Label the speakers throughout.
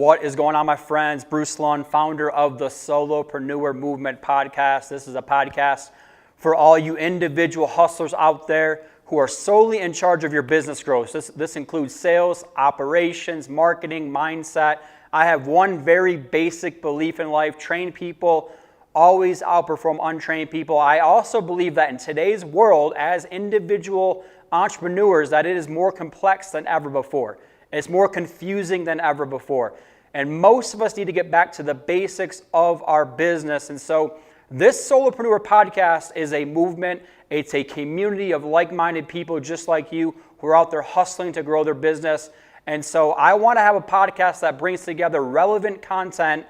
Speaker 1: What is going on, my friends? Bruce Lund, founder of the Solopreneur Movement podcast. This is a podcast for all you individual hustlers out there who are solely in charge of your business growth. This includes sales, operations, marketing, mindset. I have one very basic belief in life: trained people always outperform untrained people. I also believe that in today's world, as individual entrepreneurs, that it is more complex than ever before. It's more confusing than ever before. And most of us need to get back to the basics of our business. And so this Solopreneur podcast is a movement. It's a community of like-minded people just like you who are out there hustling to grow their business. And so I want to have a podcast that brings together relevant content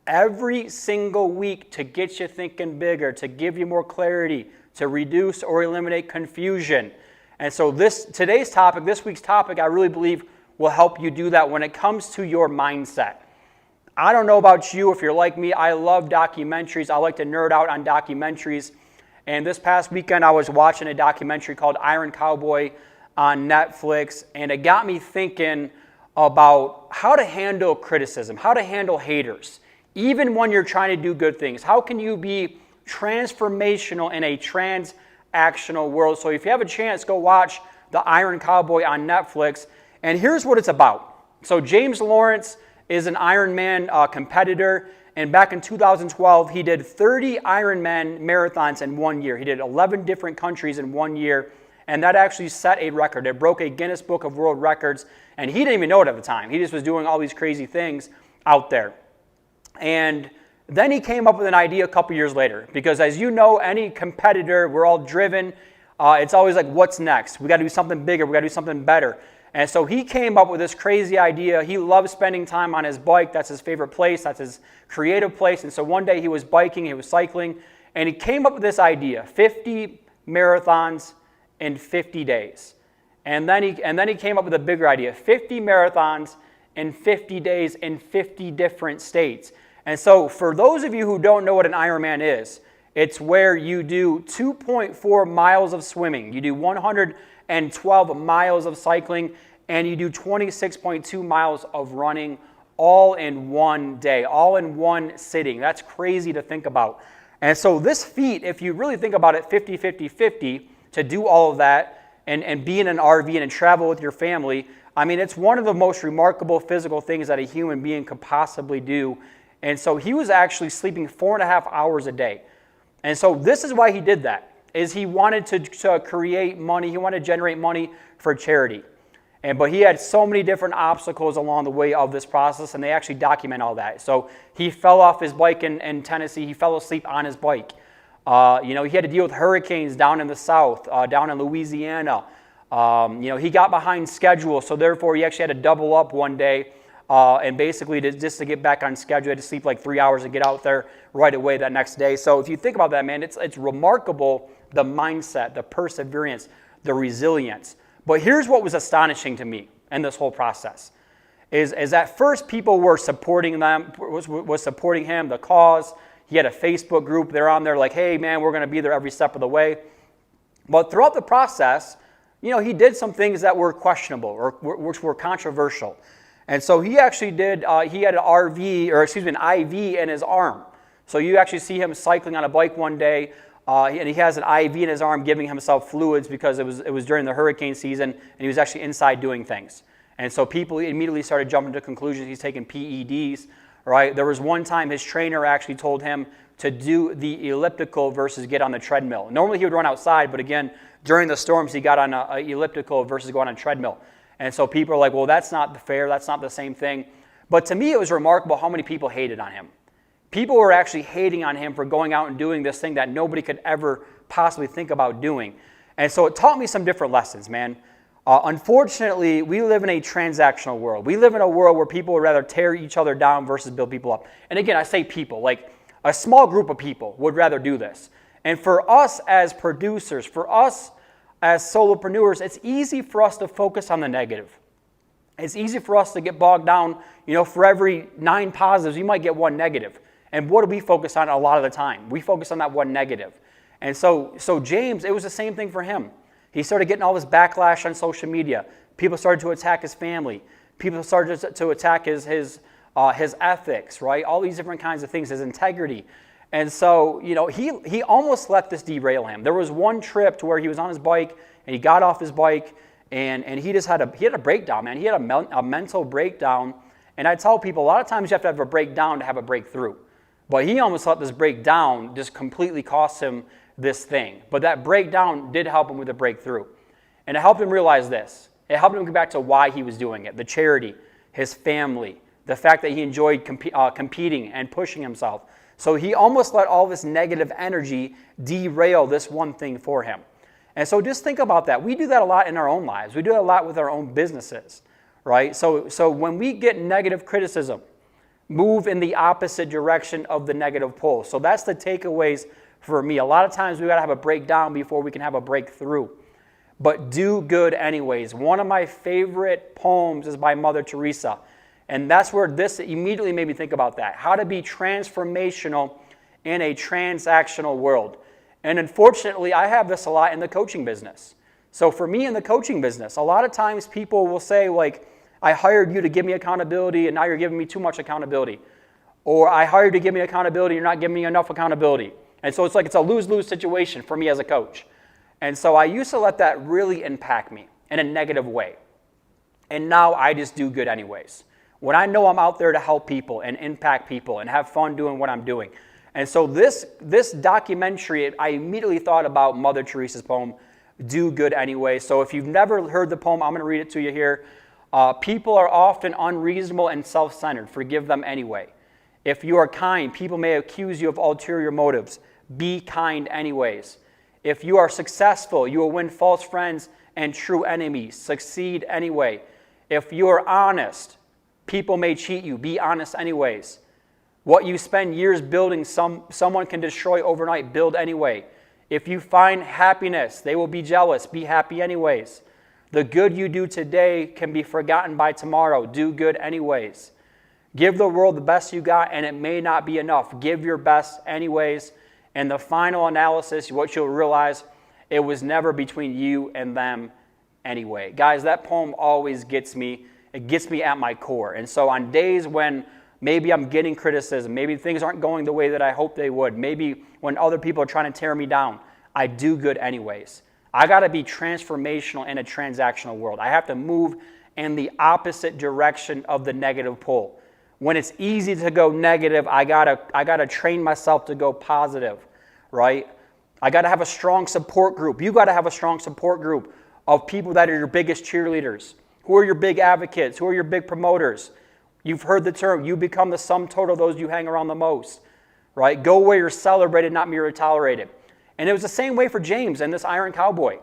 Speaker 1: every single week to get you thinking bigger, to give you more clarity, to reduce or eliminate confusion. And so this week's topic, I really believe will help you do that when it comes to your mindset. I don't know about you, if you're like me, I love documentaries. I like to nerd out on documentaries. And this past weekend, I was watching a documentary called Iron Cowboy on Netflix, and it got me thinking about how to handle criticism, how to handle haters, even when you're trying to do good things. How can you be transformational in a transactional world? So if you have a chance, go watch the Iron Cowboy on Netflix. And here's what it's about. So James Lawrence is an Ironman competitor, and back in 2012, he did 30 Ironman marathons in 1 year. He did 11 different countries in 1 year, and that actually set a record. It broke a Guinness Book of World Records, and he didn't even know it at the time. He just was doing all these crazy things out there. And then he came up with an idea a couple years later, because as you know, any competitor, we're all driven. It's always like, what's next? We got to do something bigger. We got to do something better. And so he came up with this crazy idea. He loves spending time on his bike. That's his favorite place. That's his creative place. And so one day he was biking, he was cycling, and he came up with this idea: 50 marathons in 50 days. And then he came up with a bigger idea: 50 marathons in 50 days in 50 different states. And so for those of you who don't know what an Ironman is, it's where you do 2.4 miles of swimming, you do 112 miles of cycling, and you do 26.2 miles of running, all in one day, all in one sitting. That's crazy to think about. And so this feat, if you really think about it, 50-50-50, to do all of that and be in an RV and travel with your family, I mean, it's one of the most remarkable physical things that a human being could possibly do. And so he was actually sleeping 4.5 hours a day. And so this is why he did that, is he wanted to create money. He wanted to generate money for charity. But he had so many different obstacles along the way of this process, and they actually document all that. So he fell off his bike in Tennessee. He fell asleep on his bike. He had to deal with hurricanes down in the south, down in Louisiana. He got behind schedule, so therefore he actually had to double up one day. And basically, just to get back on schedule, I had to sleep like 3 hours to get out there right away that next day. So if you think about that, man, it's remarkable, the mindset, the perseverance, the resilience. But here's what was astonishing to me in this whole process, is at first people were supporting was supporting him, the cause. He had a Facebook group. They're on there like, hey, man, we're going to be there every step of the way. But throughout the process, he did some things that were questionable or which were controversial. And so he actually he had an IV in his arm. So you actually see him cycling on a bike one day, and he has an IV in his arm giving himself fluids because it was during the hurricane season, and he was actually inside doing things. And so people immediately started jumping to conclusions. He's taking PEDs, right? There was one time his trainer actually told him to do the elliptical versus get on the treadmill. Normally he would run outside, but again, during the storms, he got on an elliptical versus going on a treadmill. And so people are like, well, that's not fair. That's not the same thing. But to me, it was remarkable how many people hated on him. People were actually hating on him for going out and doing this thing that nobody could ever possibly think about doing. And so it taught me some different lessons, man. Unfortunately, we live in a transactional world. We live in a world where people would rather tear each other down versus build people up. And again, I say people, like a small group of people would rather do this. And for us as producers, for us as solopreneurs, it's easy for us to focus on the negative. It's easy for us to get bogged down. For every 9 positives, you might get 1 negative. And what do we focus on a lot of the time? We focus on that 1 negative. And so James, it was the same thing for him. He started getting all this backlash on social media. People started to attack his family. People started to attack his his ethics, right? All these different kinds of things, his integrity. And so, he almost let this derail him. There was one trip to where he was on his bike and he got off his bike and he just had a breakdown, man. He had a mental breakdown. And I tell people a lot of times you have to have a breakdown to have a breakthrough. But he almost let this breakdown just completely cost him this thing. But that breakdown did help him with a breakthrough. And it helped him realize this. It helped him get back to why he was doing it, the charity, his family, the fact that he enjoyed competing and pushing himself. So he almost let all this negative energy derail this one thing for him. And so just think about that. We do that a lot in our own lives. We do that a lot with our own businesses, right? So when we get negative criticism, move in the opposite direction of the negative pull. So that's the takeaways for me. A lot of times we got to have a breakdown before we can have a breakthrough. But do good anyways. One of my favorite poems is by Mother Teresa. And that's where this immediately made me think about that. How to be transformational in a transactional world. And unfortunately, I have this a lot in the coaching business. So for me in the coaching business, a lot of times people will say, like, I hired you to give me accountability and now you're giving me too much accountability. Or I hired you to give me accountability, you're not giving me enough accountability. And so it's a lose-lose situation for me as a coach. And so I used to let that really impact me in a negative way. And now I just do good anyways. When I know I'm out there to help people and impact people and have fun doing what I'm doing. And so this documentary, I immediately thought about Mother Teresa's poem, Do Good Anyway. So if you've never heard the poem, I'm going to read it to you here. People are often unreasonable and self-centered. Forgive them anyway. If you are kind, people may accuse you of ulterior motives. Be kind anyways. If you are successful, you will win false friends and true enemies. Succeed anyway. If you are honest, people may cheat you. Be honest anyways. What you spend years building, someone can destroy overnight. Build anyway. If you find happiness, they will be jealous. Be happy anyways. The good you do today can be forgotten by tomorrow. Do good anyways. Give the world the best you got, and it may not be enough. Give your best anyways. And the final analysis, what you'll realize, it was never between you and them anyway. Guys, that poem always gets me. It gets me at my core. And so on days when maybe I'm getting criticism, maybe things aren't going the way that I hope they would, maybe when other people are trying to tear me down, I do good anyways. I got to be transformational in a transactional world. I have to move in the opposite direction of the negative pull. When it's easy to go negative, I gotta train myself to go positive, right? I got to have a strong support group. You got to have a strong support group of people that are your biggest cheerleaders. Who are your big advocates? Who are your big promoters? You've heard the term, you become the sum total of those you hang around the most, right? Go where you're celebrated, not merely tolerated. And it was the same way for James and this Iron Cowboy.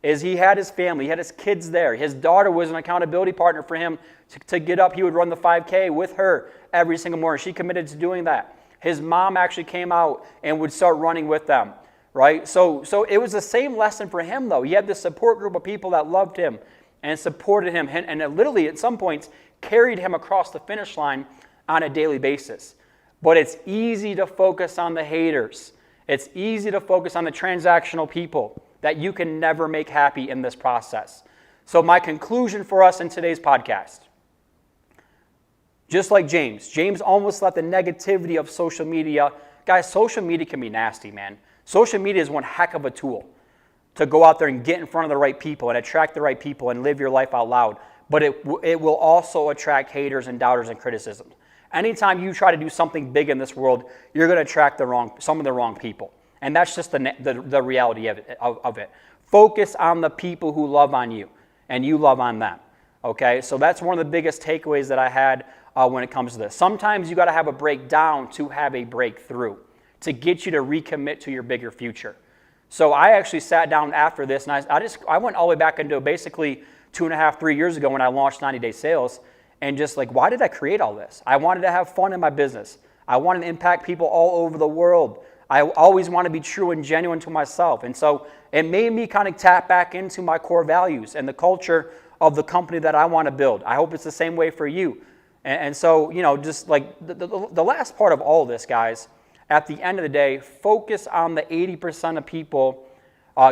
Speaker 1: Is he had his family, he had his kids there. His daughter was an accountability partner for him to get up. He would run the 5K with her every single morning. She committed to doing that. His mom actually came out and would start running with them, right? So it was the same lesson for him, though. He had this support group of people that loved him and supported him, and it literally, at some points, carried him across the finish line on a daily basis. But it's easy to focus on the haters. It's easy to focus on the transactional people that you can never make happy in this process. So my conclusion for us in today's podcast, just like James almost let the negativity of social media, guys, social media can be nasty, man. Social media is one heck of a tool to go out there and get in front of the right people and attract the right people and live your life out loud. But it will also attract haters and doubters and criticism. Anytime you try to do something big in this world, you're going to attract some of the wrong people. And that's just the reality of it. Focus on the people who love on you, and you love on them. Okay? So that's one of the biggest takeaways that I had when it comes to this. Sometimes you got to have a breakdown to have a breakthrough, to get you to recommit to your bigger future. So I actually sat down after this, and I went all the way back into basically 2.5, 3 years ago when I launched 90-Day Sales, and just like, why did I create all this? I wanted to have fun in my business. I wanted to impact people all over the world. I always want to be true and genuine to myself. And so it made me kind of tap back into my core values and the culture of the company that I want to build. I hope it's the same way for you. And so, just like the last part of all of this, guys, at the end of the day, focus on the 80% of people.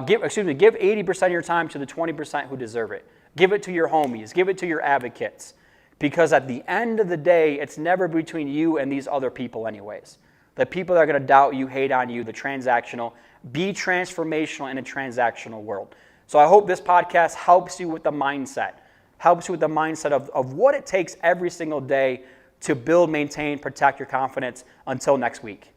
Speaker 1: Give 80% of your time to the 20% who deserve it. Give it to your homies. Give it to your advocates. Because at the end of the day, it's never between you and these other people anyways. The people that are going to doubt you, hate on you, the transactional. Be transformational in a transactional world. So I hope this podcast helps you with the mindset. Helps you with the mindset of what it takes every single day to build, maintain, protect your confidence. Until next week.